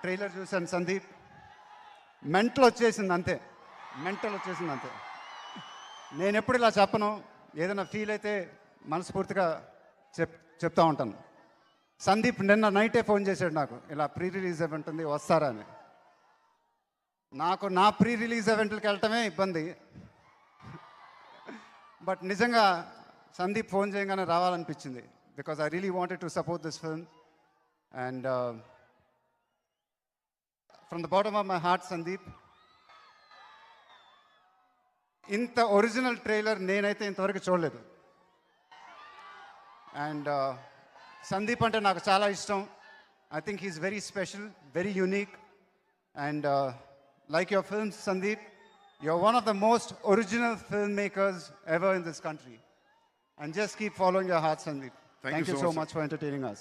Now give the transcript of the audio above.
Trailer చూశాను Sandeep. Mental వచ్చేసింది అంతే. నేను ఎప్పుడు ఇలా చెప్పను. ఏదైనా ఫీల్ అయితే మనస్ఫూర్తిగా చెప్తా ఉంటాను. సందీప్ నిన్న నైటే ఫోన్ చేశాడు నాకు, ఇలా ప్రీ రిలీజ్ ఈవెంట్ ఉంది వస్తారా అని. నాకు నా ప్రీ రిలీజ్ ఈవెంట్కి వెళ్ళటమే ఇబ్బంది. బట్ నిజంగా సందీప్ ఫోన్ చేయగానే రావాలనిపించింది. Because I really wanted to support this film. And from the bottom of my heart Sandeep, ఇంత ఒరిజినల్ ట్రైలర్ నేనైతే ఇంతవరకు చూడలేదు. అండ్ సందీప్ అంటే నాకు చాలా ఇష్టం. I think he's very special, very unique. And like your films, Sandeep, you're one of the most original filmmakers ever in this country. And just keep following your heart, Sandeep. Thank you so much for entertaining us.